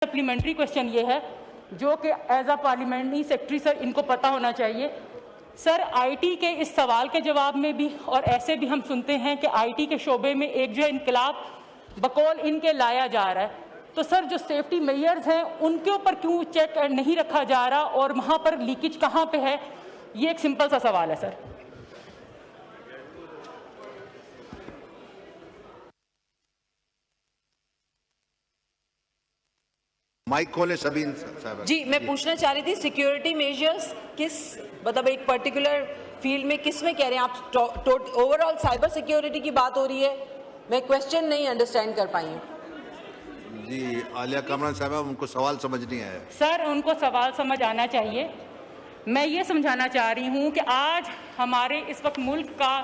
Supplementary question ये है जो कि as a parliamentary secretary sir इनको पता होना चाहिए। सर आईटी के इस सवाल के जवाब में भी और ऐसे भी हम सुनते हैं कि आईटी के शोबे में एक जो है इनकलाब बकौल इनके लाया जा रहा है, तो सर जो सेफ्टी मेजर्स हैं उनके ऊपर क्यों चेक नहीं रखा जा रहा और वहाँ पर लीकेज कहाँ पे है, ये एक सिंपल सा सवाल है सर। माइक खोले सबीन साहब जी। मैं पूछना चाह रही थी सिक्योरिटी मेजर्स किस मतलब एक पर्टिकुलर फील्ड में किस में कह रहे हैं आप? ओवरऑल साइबर सिक्योरिटी की बात हो रही है, मैं क्वेश्चन नहीं अंडरस्टैंड कर पाई हूँ। जी आलिया कामरान साहब उनको सवाल समझ नहीं आया। सर उनको सवाल समझ आना चाहिए। मैं ये समझाना चाह रही हूँ कि आज हमारे इस वक्त मुल्क का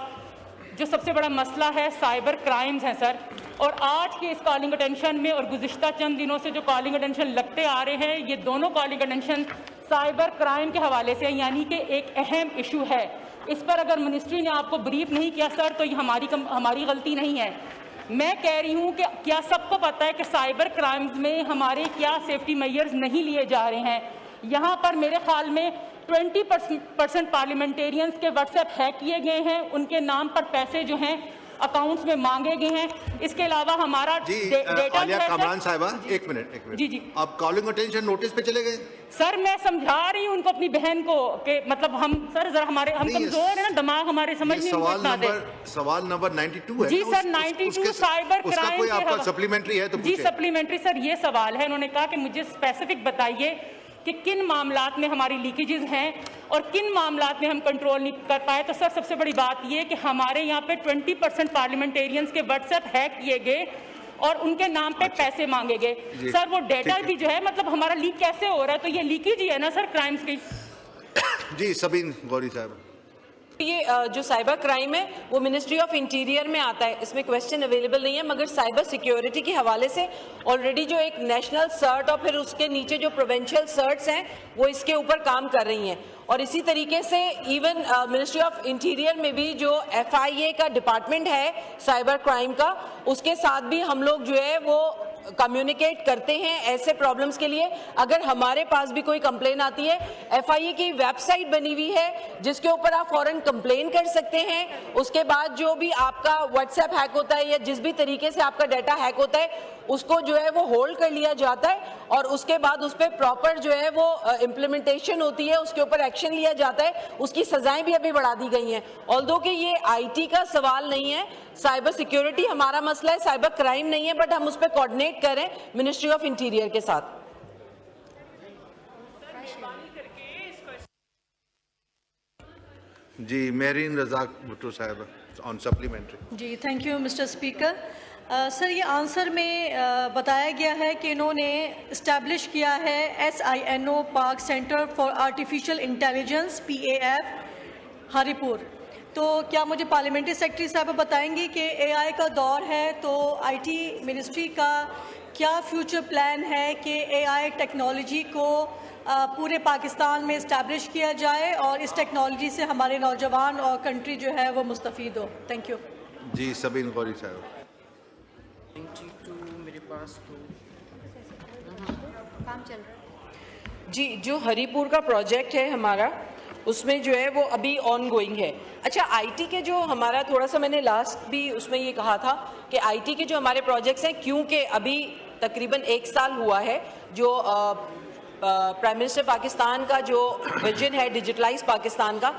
जो सबसे बड़ा मसला है साइबर क्राइम्स हैं सर, और आज के इस कॉलिंग अटेंशन में और गुज़िश्ता चंद दिनों से जो कॉलिंग अटेंशन लगते आ रहे हैं, ये दोनों कॉलिंग अटेंशन साइबर क्राइम के हवाले से, यानी कि एक अहम इशू है। इस पर अगर मिनिस्ट्री ने आपको ब्रीफ नहीं किया सर तो ये हमारी गलती नहीं है। मैं कह रही हूँ कि क्या सबको पता है कि साइबर क्राइम्स में हमारे क्या सेफ्टी मेजर्स नहीं लिए जा रहे हैं। यहाँ पर मेरे ख्याल में 20% पार्लियामेंटेरियंस के व्हाट्सएप हैक किए गए हैं, उनके नाम पर पैसे जो हैं अकाउंट्स में मांगे गए हैं। इसके अलावा हमारा डेटा आलिया कामरान साहिबा एक मिनट जी जी आप कॉलिंग अटेंशन नोटिस पे चले गए। सर मैं समझा रही हूँ उनको अपनी बहन को कि मतलब हम सर जरा हम कमजोर है ना, दिमाग हमारे समझ नहीं आता। सवाल नंबर 92 है जी सर 92 साइबर क्राइम कोई आपका सप्लीमेंट्री है तो जी सप्लीमेंट्री सर ये सवाल है। उन्होंने कहा कि मुझे स्पेसिफिक बताइए कि किन मामलात में हमारी लीकेजेस हैं और किन मामलात में हम कंट्रोल नहीं कर पाए। तो सर सबसे बड़ी बात ये कि हमारे यहाँ पे 20% पार्लियामेंटेरियंस के व्हाट्सएप हैक किए गए और उनके नाम पे पैसे मांगे गए। सर वो डेटा भी जो है मतलब हमारा लीक कैसे हो रहा है, तो ये लीकेज ही है ना सर क्राइम्स की। जी सबीन गौरी साहब ये जो साइबर क्राइम है वो मिनिस्ट्री ऑफ इंटीरियर में आता है, इसमें क्वेश्चन अवेलेबल नहीं है, मगर साइबर सिक्योरिटी के हवाले से ऑलरेडी जो एक नेशनल सर्ट और फिर उसके नीचे जो प्रोविंशियल सर्ट्स हैं वो इसके ऊपर काम कर रही हैं। और इसी तरीके से इवन मिनिस्ट्री ऑफ इंटीरियर में भी जो FIA का डिपार्टमेंट है साइबर क्राइम का, उसके साथ भी हम लोग जो है वो कम्युनिकेट करते हैं ऐसे प्रॉब्लम्स के लिए। अगर हमारे पास भी कोई कंप्लेन आती है, FIA की वेबसाइट बनी हुई है जिसके ऊपर आप फौरन कंप्लेन कर सकते हैं। उसके बाद जो भी आपका व्हाट्सएप हैक होता है या जिस भी तरीके से आपका डाटा हैक होता है उसको जो है वो होल्ड कर लिया जाता है और उसके बाद उस पर प्रॉपर जो है वो इम्प्लीमेंटेशन होती है, उसके ऊपर एक्शन लिया जाता है। उसकी सजाएं भी अभी बढ़ा दी गई हैं। ऑल्दो कि ये IT का सवाल नहीं है, साइबर सिक्योरिटी हमारा मसला है, साइबर क्राइम नहीं है, बट हम उस पर कोऑर्डिनेट करें मिनिस्ट्री ऑफ इंटीरियर के साथ। जी मेरीन रजाक भुट्टो साहब ऑन सप्लीमेंट्री। जी thank you mister speaker. Sir ये आंसर में बताया गया है कि इन्होंने इस्टेब्लिश किया है SINO पाक centre for artificial intelligence PAF Haripur. तो क्या मुझे पार्लियामेंट्री सेक्रेटरी साहब बताएंगे कि AI का दौर है तो IT मिनिस्ट्री का क्या फ्यूचर प्लान है कि AI टेक्नोलॉजी को पूरे पाकिस्तान में इस्टेब्लिश किया जाए और इस टेक्नोलॉजी से हमारे नौजवान और कंट्री जो है वो मुस्तफ़ीद हो। Thank you. जी सबीन गौरी साहब। मेरे पास तो काम चल रहा है जी। जो हरिपुर का प्रोजेक्ट है हमारा उसमें जो है वो अभी ऑन गोइंग है। अच्छा IT के जो हमारा थोड़ा सा मैंने लास्ट भी उसमें ये कहा था कि IT के जो हमारे प्रोजेक्ट्स हैं, क्योंकि अभी तकरीबन 1 साल हुआ है जो प्राइम मिनिस्टर पाकिस्तान का जो विजन है डिजिटलाइज पाकिस्तान का,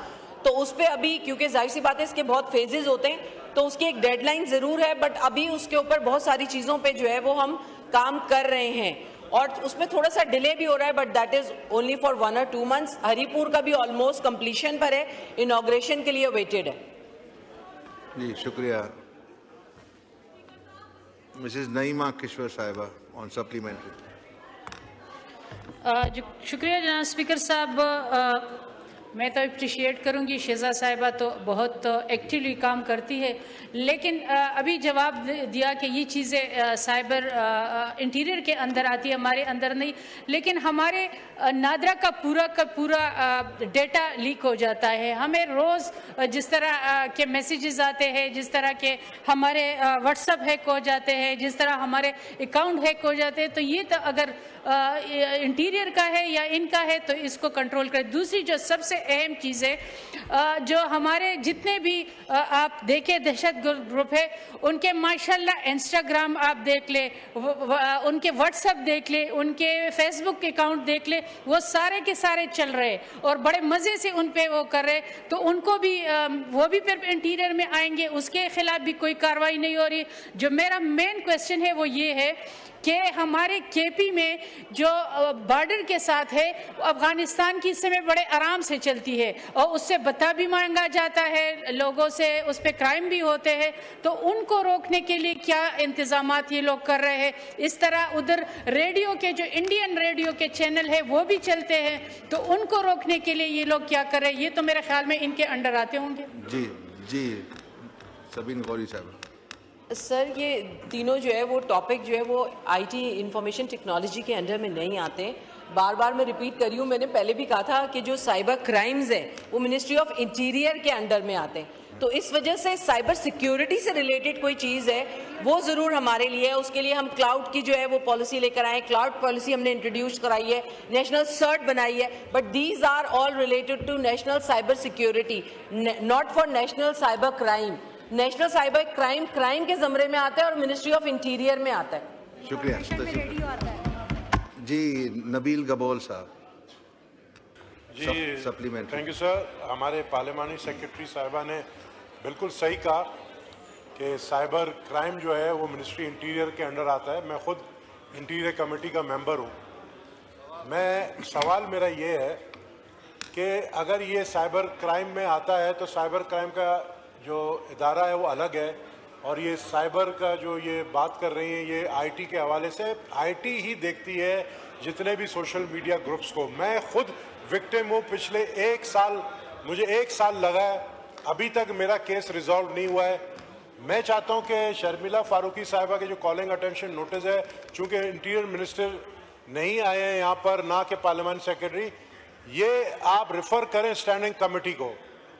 तो उस पर अभी क्योंकि जाहिर सी बात है इसके बहुत फेजेस होते हैं तो उसकी एक डेडलाइन ज़रूर है, बट अभी उसके ऊपर बहुत सारी चीज़ों पे जो है वो हम काम कर रहे हैं और उसमें थोड़ा सा डिले भी हो रहा है, but that is only for 1 or 2 months। Haripur का भी ऑलमोस्ट कंप्लीशन पर है, इनॉग्रेशन के लिए वेटेड है। जी शुक्रिया। मिसेस नईमा किश्वर साहिबा ऑन सप्लीमेंट्री। शुक्रिया जनाब स्पीकर साहब। मैं तो अप्रिशिएट करूंगी, शेजा साहिबा तो बहुत एक्टिवली काम करती है, लेकिन अभी जवाब दिया कि ये चीज़ें साइबर इंटीरियर के अंदर आती है, हमारे अंदर नहीं। लेकिन हमारे नादरा का पूरा डेटा लीक हो जाता है। हमें रोज़ जिस तरह के मैसेजेस आते हैं, जिस तरह के हमारे व्हाट्सएप हैक हो जाते हैं, जिस तरह हमारे अकाउंट हैक हो जाते हैं, तो ये तो अगर इंटीरियर का है या इनका है, तो इसको कंट्रोल करें। दूसरी जो सबसे अहम चीज़ है, जो हमारे जितने भी आप देखें दहशतगर्द ग्रुप है, उनके माशाल्लाह इंस्टाग्राम आप देख ले, उनके व्हाट्सएप देख ले, उनके फेसबुक अकाउंट देख ले, वो सारे के सारे चल रहे और बड़े मज़े से उन पे वो कर रहे, तो उनको भी वो भी फिर इंटीरियर में आएंगे, उसके खिलाफ भी कोई कार्रवाई नहीं हो रही। जो मेरा मेन क्वेश्चन है वो ये है कि हमारे केपी में जो बॉर्डर के साथ है, अफगानिस्तान की इस समय बड़े आराम से चलती है और उससे बता भी मांगा जाता है लोगों से, उस पर क्राइम भी होते हैं, तो उनको रोकने के लिए क्या इंतजामात ये लोग कर रहे हैं? इस तरह उधर रेडियो के जो इंडियन रेडियो के चैनल है वो भी चलते हैं, तो उनको रोकने के लिए ये लोग क्या कर रहे हैं? ये तो मेरे ख्याल में इनके अंडर आते होंगे। जी जी, सबीन गौरी साहब। सर, ये तीनों जो है वो टॉपिक जो है वो आईटी इंफॉर्मेशन टेक्नोलॉजी के अंडर में नहीं आते। बार बार मैं रिपीट कर रही हूँ, मैंने पहले भी कहा था कि जो साइबर क्राइम्स हैं वो मिनिस्ट्री ऑफ इंटीरियर के अंडर में आते हैं, तो इस वजह से साइबर सिक्योरिटी से रिलेटेड कोई चीज़ है वो ज़रूर हमारे लिए है। उसके लिए हम क्लाउड की जो है वो पॉलिसी लेकर आए, क्लाउड पॉलिसी हमने इंट्रोड्यूस कराई है, नेशनल सर्ट बनाई है, but these are all related to national cyber security, not for national cyber crime. National cyber crime crime के ज़मरे में आता है और मिनिस्ट्री ऑफ इंटीरियर में आता है। शुक्रिया जी। नबील गबोल साहब जी, सप्लीमेंट्री। Thank you sir. हमारे पार्लियामानी सेक्रेटरी साहिबा ने बिल्कुल सही कहा कि साइबर क्राइम जो है वो मिनिस्ट्री इंटीरियर के अंडर आता है। मैं खुद इंटीरियर कमेटी का मेंबर हूँ। सवाल मेरा ये है कि अगर ये साइबर क्राइम में आता है तो साइबर क्राइम का जो इदारा है वो अलग है, और ये साइबर का जो ये बात कर रही हैं ये आईटी के हवाले से, आईटी ही देखती है जितने भी सोशल मीडिया ग्रुप्स को। मैं खुद विक्टिम हूँ। पिछले मुझे एक साल लगा है, अभी तक मेरा केस रिजॉल्व नहीं हुआ है। मैं चाहता हूँ कि शर्मिला फारूकी साहिबा के जो कॉलिंग अटेंशन नोटिस है, चूँकि इंटीरियर मिनिस्टर नहीं आए हैं यहाँ पर, ना कि पार्लियामेंट सेक्रेटरी, ये आप रेफर करें स्टैंडिंग कमेटी को,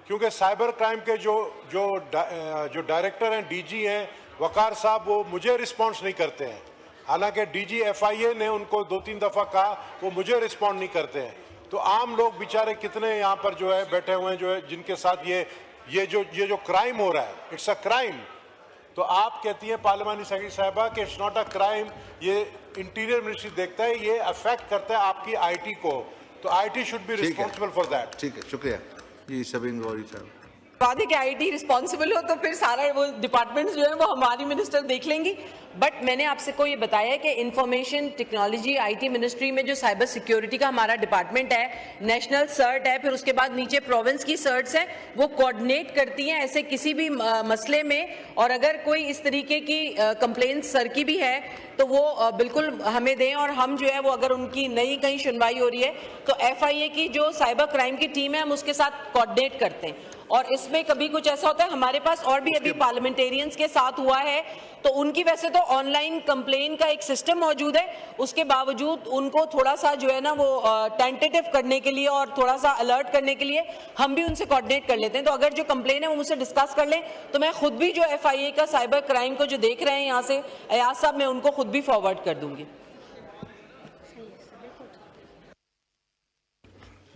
क्योंकि साइबर क्राइम के जो डायरेक्टर हैं, डीजी हैं वकार साहब, वो मुझे रिस्पॉन्स नहीं करते हैं। हालांकि डीजी एफआईए ने उनको 2-3 दफ़ा कहा, वो मुझे रिस्पॉन्ड नहीं करते हैं। तो आम लोग बेचारे कितने यहाँ पर जो है बैठे हुए हैं, जो है जिनके साथ ये जो क्राइम हो रहा है, इट्स अ क्राइम। तो आप कहती हैं पार्लियामानी सेक्रेटरी साहिबा कि इट्स नॉट अ क्राइम, ये इंटीरियर मिनिस्ट्री देखता है, ये अफेक्ट करता है आपकी आईटी को, तो IT should be responsible for that. ठीक है, शुक्रिया जी। सबीन गौरी साहब। बात है कि आईटी रिस्पॉन्सिबल हो तो फिर सारा वो डिपार्टमेंट्स जो है वो हमारी मिनिस्टर देख लेंगी। बट मैंने आपसे को ये बताया कि इंफॉर्मेशन टेक्नोलॉजी आईटी मिनिस्ट्री में जो साइबर सिक्योरिटी का हमारा डिपार्टमेंट है, नेशनल सर्ट है, फिर उसके बाद नीचे प्रोविंस की सर्ट्स हैं, वो कोऑर्डिनेट करती हैं ऐसे किसी भी मसले में। और अगर कोई इस तरीके की कंप्लेंट सर की भी है तो वो बिल्कुल हमें दें, और हम जो है वो अगर उनकी नई कहीं सुनवाई हो रही है तो एफआईए की जो साइबर क्राइम की टीम है हम उसके साथ कोऑर्डिनेट करते हैं। और इसमें कभी कुछ ऐसा होता है, हमारे पास और भी अभी पार्लियामेंटेरियंस के साथ हुआ है, तो उनकी वैसे तो ऑनलाइन कंप्लेन का एक सिस्टम मौजूद है, उसके बावजूद उनको थोड़ा सा जो है ना वो टेंटेटिव करने के लिए और थोड़ा सा अलर्ट करने के लिए हम भी उनसे कोऑर्डिनेट कर लेते हैं। तो अगर जो कंप्लेन है वो मुझसे डिस्कस कर लें तो मैं खुद भी जो एफआईए का साइबर क्राइम को जो देख रहे हैं यहाँ से अयाज साहब, मैं उनको खुद भी फॉरवर्ड कर दूंगी।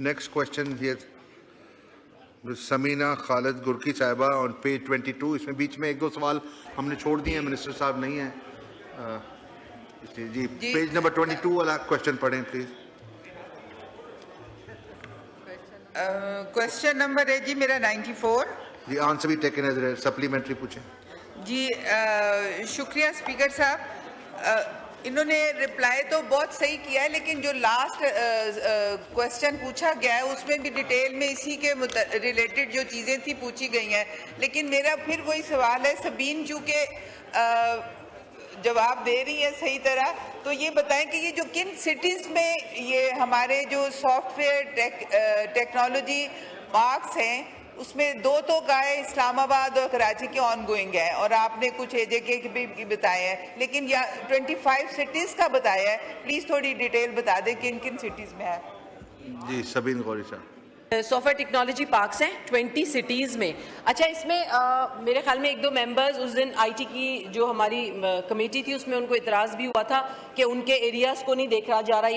Next question here Samina Khalid Gurki साहिबा ऑन पेज 22। इसमें बीच में 1-2 सवाल हमने छोड़ दिए हैं, मिनिस्टर साहब नहीं हैं, जी पेज नंबर 22 वाला क्वेश्चन पढ़ें प्लीज। क्वेश्चन नंबर है जी मेरा 94 जी। आंसर भी टेकन एज सप्लीमेंट्री पूछें जी। शुक्रिया स्पीकर साहब, इन्होंने रिप्लाई तो बहुत सही किया है, लेकिन जो लास्ट क्वेश्चन पूछा गया है उसमें भी डिटेल में इसी के रिलेटेड जो चीज़ें थी पूछी गई हैं। लेकिन मेरा फिर वही सवाल है, सबीन चूँकि जवाब दे रही है सही तरह, तो ये बताएं कि ये जो किन सिटीज़ में ये हमारे जो सॉफ्टवेयर टेक्नोलॉजी पार्क्स हैं उसमें 2 तो का है, इस्लामाबाद और कराची के ऑनगोइंग है, और आपने कुछ एजेके के भी बताए हैं, लेकिन या 25 सिटीज़ का बताया है। प्लीज़ थोड़ी डिटेल बता दें किन किन सिटीज़ में है। जी सबीन गौरी साहब। सॉफ्टवेयर टेक्नोलॉजी पार्क्स हैं 20 सिटीज़ में। अच्छा, इसमें मेरे ख्याल में एक दो मेंबर्स उस दिन आईटी की जो हमारी कमेटी थी उसमें उनको इतराज़ भी हुआ था कि उनके एरियाज़ को नहीं देखा जा रहा।